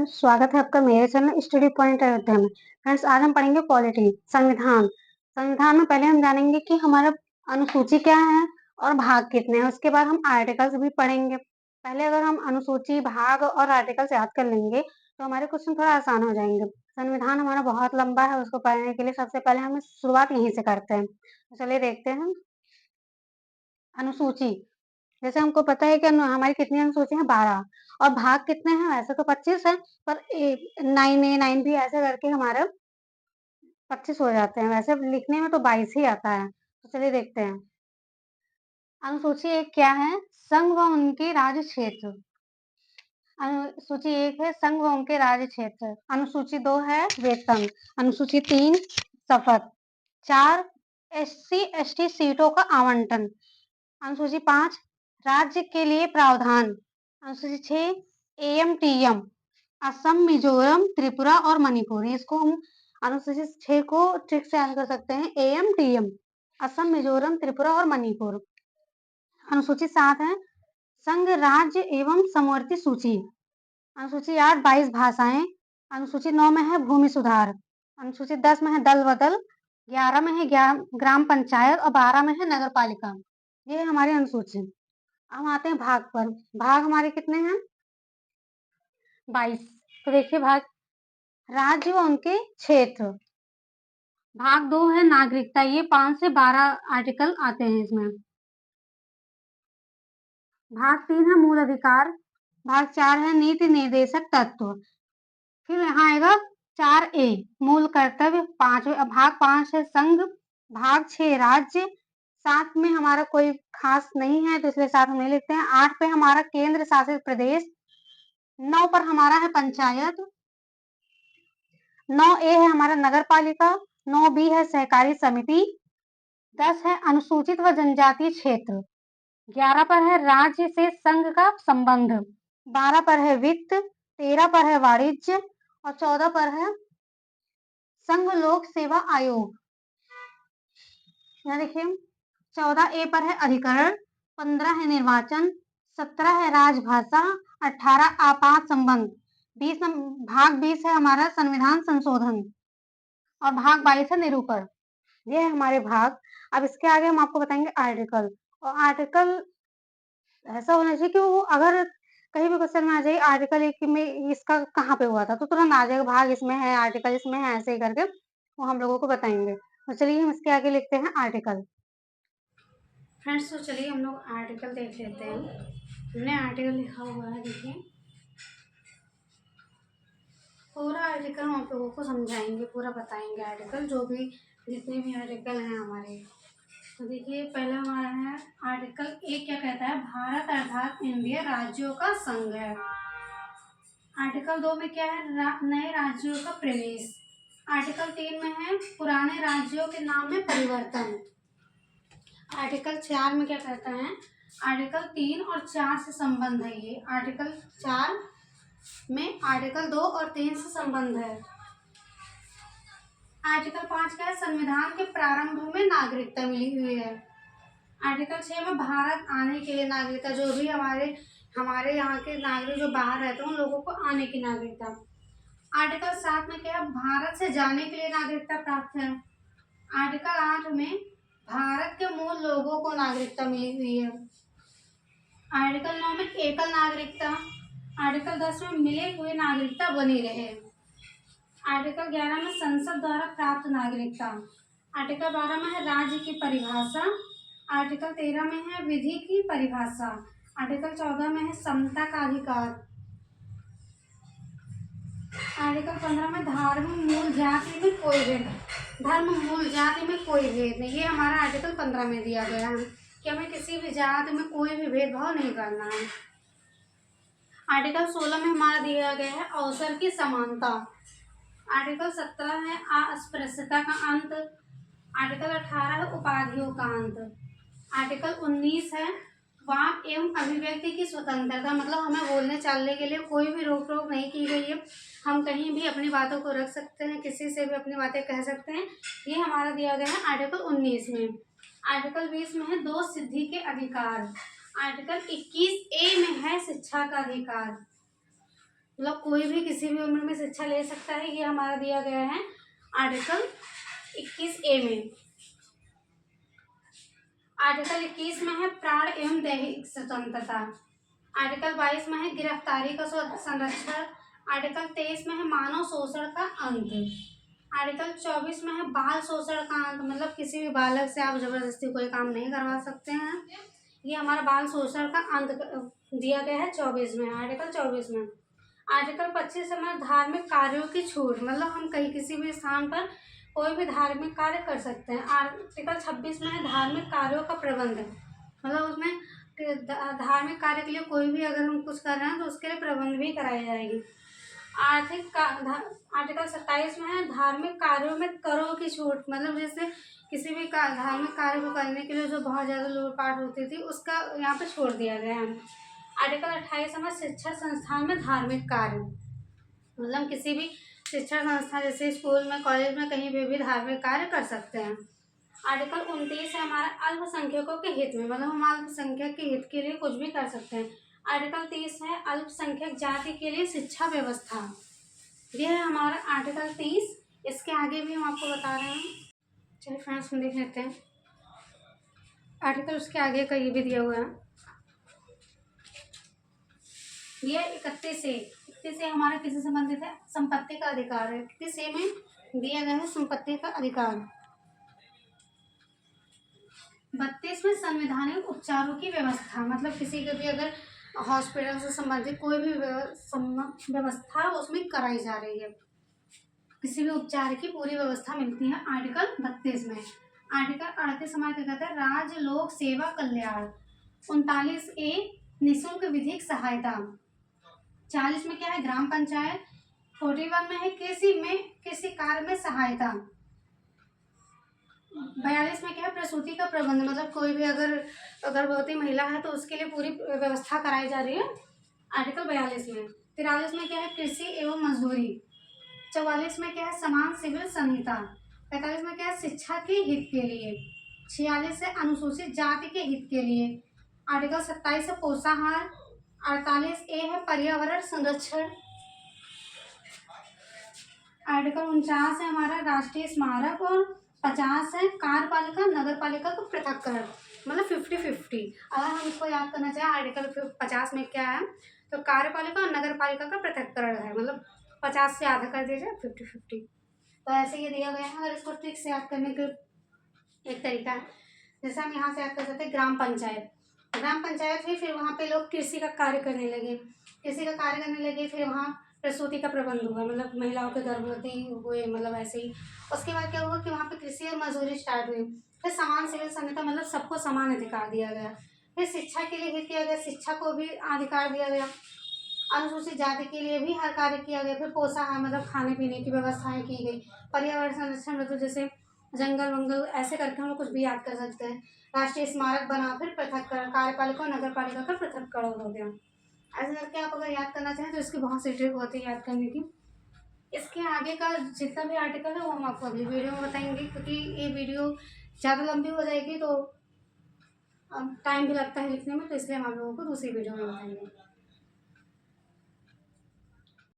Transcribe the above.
Friends, स्वागत है आपका मेरे चैनल स्टडी पॉइंट अयोध्या में। फ्रेंड्स, आज हम पढ़ेंगे पॉलिटी, संविधान। संविधान में पहले हम जानेंगे कि हमारा अनुसूची क्या है और भाग कितने हैं। उसके बाद हम आर्टिकल्स भी पढ़ेंगे। पहले अगर हम अनुसूची, भाग और आर्टिकल्स याद कर लेंगे तो हमारे क्वेश्चन थोड़ा आसान हो जाएंगे। संविधान हमारा बहुत लंबा है, उसको पढ़ने के लिए सबसे पहले हम शुरुआत यहीं से करते हैं। तो चलिए देखते हैं। अनुसूची, जैसे हमको पता है कि हमारी कितनी अनुसूची है, 12। और भाग कितने हैं, वैसे तो 25 है, पर 9A 9B ऐसे करके हमारे 25 हो जाते हैं। वैसे लिखने में तो 22 ही आता है। तो चलिए देखते हैं। अनुसूची 1 क्या है? संघ व उनके राज्य क्षेत्र। अनुसूची 1 है संघ व उनके राज्य क्षेत्र। अनुसूची 2 है वेतन। अनुसूची 3 शपथ। 4 SC ST सीटों का आवंटन। अनुसूची 5 राज्य के लिए प्रावधान। अनुसूची 6 AMTM, असम, मिजोरम, त्रिपुरा और मणिपुर। इसको हम अनुसूची 6 को ट्रिक से याद कर सकते हैं। AMTM, असम, मिजोरम, त्रिपुरा और मणिपुर। अनुसूची 7 है संघ, राज्य एवं समवर्ती सूची। अनुसूची 8 22 भाषाएं। अनुसूची 9 में है भूमि सुधार। अनुसूची 10 में है दल बदल। 11 में है ग्राम पंचायत और 12 में है नगर पालिका। ये है हमारी अनुसूची। अब आते हैं भाग पर। भाग हमारे कितने हैं? 22। तो देखिए भाग, राज्य व उनके क्षेत्र। भाग 2 है नागरिकता। ये 5 से 12 आर्टिकल आते हैं इसमें। भाग 3 है मूल अधिकार। भाग 4 है नीति निर्देशक तत्व। फिर यहाँ आएगा 4A मूल कर्तव्य। भाग 5 है संघ। भाग 6 राज्य। 7 में हमारा कोई खास नहीं है तो इसलिए 7 हम नहीं लिखते हैं। 8 पे हमारा केंद्र शासित प्रदेश। 9 पर हमारा है पंचायत। 9A है हमारा नगर पालिका। 9B है सहकारी समिति। 10 है अनुसूचित व जनजातीय क्षेत्र। 11 पर है राज्य से संघ का संबंध। 12 पर है वित्त। 13 पर है वाणिज्य और 14 पर है संघ लोक सेवा आयोग। यहाँ देखिए 14A पर है अधिकरण। 15 है निर्वाचन। 17 है राजभाषा। 18 आपात संबंध। भाग 20 है हमारा संविधान संशोधन और भाग 22 है निरूपण। ये है हमारे भाग। अब इसके आगे हम आपको बताएंगे आर्टिकल। और आर्टिकल ऐसा होना चाहिए कि वो अगर कहीं भी क्वेश्चन में आ जाए आर्टिकल एक में इसका कहाँ पे हुआ था तो तुरंत आ जाएगा, भाग इसमें है, आर्टिकल इसमें है, ऐसे ही करके वो हम लोगों को बताएंगे। तो चलिए हम इसके आगे लिखते हैं आर्टिकल। फ्रेंड्स, तो चलिए हम लोग आर्टिकल देख लेते हैं। हमने आर्टिकल लिखा हुआ है, देखिए पूरा आर्टिकल हम आप लोगों को समझाएंगे, पूरा बताएंगे आर्टिकल, जो भी जितने भी आर्टिकल हैं हमारे। तो देखिए पहला हमारा है आर्टिकल 1 क्या कहता है? भारत अर्थात इंडिया राज्यों का संघ है। आर्टिकल 2 में क्या है? नए राज्यों का प्रवेश। आर्टिकल 3 में है पुराने राज्यों के नाम में परिवर्तन। आर्टिकल 4 में क्या कहता है? आर्टिकल 3 और 4 से संबंध है। ये आर्टिकल 4 में आर्टिकल 2 और 3 से संबंध है। आर्टिकल 5 क्या है? संविधान के प्रारंभ में नागरिकता मिली हुई है। आर्टिकल 6 में भारत आने के लिए नागरिकता, जो भी हमारे यहाँ के नागरिक जो बाहर रहते हैं उन लोगों को आने की नागरिकता। आर्टिकल 7 में क्या है? भारत से जाने के लिए नागरिकता प्राप्त है। आर्टिकल 8 में भारत के मूल लोगों को नागरिकता मिली हुई है। आर्टिकल 9 में एकल नागरिकता। आर्टिकल 10 में मिले हुए नागरिकता बनी रहे। आर्टिकल 11 में संसद द्वारा प्राप्त नागरिकता। आर्टिकल 12 में है राज्य की परिभाषा। आर्टिकल 13 में है विधि की परिभाषा। आर्टिकल 14 में है समता का अधिकार। आर्टिकल 15 में धर्म मूल जाति में कोई भेद नहीं। ये हमारा आर्टिकल 15 में दिया गया है कि हमें किसी भी जाति में कोई भी भेदभाव नहीं करना है। आर्टिकल 16 में हमारा दिया गया है अवसर की समानता। आर्टिकल 17 है अस्पृश्यता का अंत। आर्टिकल 18 है उपाधियों का अंत। आर्टिकल 19 है वाक एवं अभिव्यक्ति की स्वतंत्रता, मतलब हमें बोलने चालने के लिए कोई भी रोक टोक नहीं की गई है। हम कहीं भी अपनी बातों को रख सकते हैं, किसी से भी अपनी बातें कह सकते हैं। ये हमारा दिया गया है आर्टिकल 19 में। आर्टिकल 20 में है दो सिद्धि के अधिकार। आर्टिकल 21A में है शिक्षा का अधिकार। मतलब कोई भी किसी भी उम्र में शिक्षा ले सकता है, ये हमारा दिया गया है आर्टिकल 21A में। आर्टिकल 21 में है प्राण एवं दैहिक स्वतंत्रता। आर्टिकल 22 में है गिरफ्तारी का संरक्षण। आर्टिकल 23 में है मानव शोषण का अंत। आर्टिकल 24 में है बाल शोषण का अंत, मतलब किसी भी बालक से आप जबरदस्ती कोई काम नहीं करवा सकते हैं। ये हमारा बाल शोषण का अंत दिया गया है 24 में, आर्टिकल 24 में। आर्टिकल 25 में धार्मिक कार्यों की छूट, मतलब हम कहीं किसी भी स्थान पर कोई भी धार्मिक कार्य कर सकते हैं। आर्टिकल 26 में है धार्मिक कार्यों का प्रबंध, मतलब उसमें धार्मिक कार्य के लिए कोई भी अगर हम कुछ कर रहे हैं तो उसके लिए प्रबंध भी कराई जाएगी। आर्टिकल 27 में है धार्मिक कार्यों में करों की छूट, मतलब जैसे किसी भी धार्मिक कार्य को करने के लिए जो बहुत ज़्यादा लूटपाट होती थी उसका यहाँ पे छोड़ दिया गया है। आर्टिकल 28 में शिक्षा संस्थान में धार्मिक कार्य, मतलब किसी भी शिक्षा संस्था जैसे स्कूल में, कॉलेज में, कहीं पे भी धार्मिक कार्य कर सकते हैं। आर्टिकल 29 है हमारा अल्पसंख्यकों के हित में, मतलब हम अल्पसंख्यक के हित के लिए कुछ भी कर सकते हैं। आर्टिकल 30 है अल्पसंख्यक जाति के लिए शिक्षा व्यवस्था, ये है हमारा आर्टिकल 30। इसके आगे भी हम आपको बता रहे हैं, चलिए फ्रेंड्स हम देख लेते हैं। आर्टिकल उसके आगे का ये भी दिया हुआ है, ये 31 से हमारा किसी संबंधित है, संपत्ति का अधिकार है। 31 में दिया गया है संपत्ति का अधिकार। 32 में संवैधानिक उपचारों की व्यवस्था, मतलब किसी के भी अगर हॉस्पिटल से संबंधित कोई भी व्यवस्था उसमें कराई जा रही है, किसी भी उपचार की पूरी व्यवस्था मिलती है आर्टिकल 32 में। आर्टिकल 38 हमारे क्या कहता है, राज्य लोक सेवा कल्याण। 39A निःशुल्क विधिक सहायता। 40 में क्या है, ग्राम पंचायत। 41 में है कृषि कार्य में सहायता। 42 में क्या है, प्रसूति का प्रबंध, मतलब कोई भी अगर गर्भवती महिला है तो उसके लिए पूरी व्यवस्था कराई जा रही है आर्टिकल 42 में। 43 में क्या है, कृषि एवं मजदूरी। 44 में क्या है, समान सिविल संहिता। 45 में क्या है, शिक्षा के हित के लिए। 46 है अनुसूचित जाति के हित के लिए। आर्टिकल 27 है पोषाहार। 48A है पर्यावरण संरक्षण। आर्टिकल 49 है हमारा राष्ट्रीय स्मारक। और 50 है कार्यपालिका नगर पालिका का पृथक्करण, मतलब 50-50। अगर हम इसको याद करना चाहें आर्टिकल 50 में क्या है, तो कार्यपालिका और नगर पालिका का पृथक्करण है, मतलब 50 से आधा कर दीजिए 50-50। तो ऐसे ये दिया गया है। अगर इसको ट्रिक से याद करने का एक तरीका है, जैसे हम यहाँ से याद कर सकते हैं ग्राम पंचायत। ग्राम पंचायत हुई, फिर वहाँ पे लोग कृषि का कार्य करने लगे, फिर वहाँ प्रसूति का प्रबंध हुआ, मतलब महिलाओं के गर्भवती हुए, मतलब ऐसे ही। उसके बाद क्या हुआ कि वहाँ पे कृषि और मजदूरी स्टार्ट हुई। फिर समान सिविल संहिता, मतलब सबको समान अधिकार दिया गया। फिर शिक्षा के लिए हित किया गया, शिक्षा को भी अधिकार दिया गया। अनुसूचित जाति के लिए भी हर कार्य किया गया। फिर पोषाहार, मतलब खाने पीने की व्यवस्थाएं की गई। पर्यावरण संरक्षण, मतलब जैसे जंगल वंगल ऐसे करके हम लोग कुछ भी याद कर सकते हैं। राष्ट्रीय स्मारक बना, फिर पृथक्करण, कार्यपालिका और नगर पालिका का पृथक्करण हो गया। ऐसे करके आप अगर याद करना चाहें तो इसकी बहुत सी ट्रिक होती है याद करने की। इसके आगे का जितना भी आर्टिकल है वो हम आपको अगली वीडियो में बताएंगे, क्योंकि ये वीडियो ज़्यादा लंबी हो जाएगी तो अब टाइम भी लगता है लिखने में, तो इसलिए हम आप लोगों को दूसरी वीडियो में बताएंगे।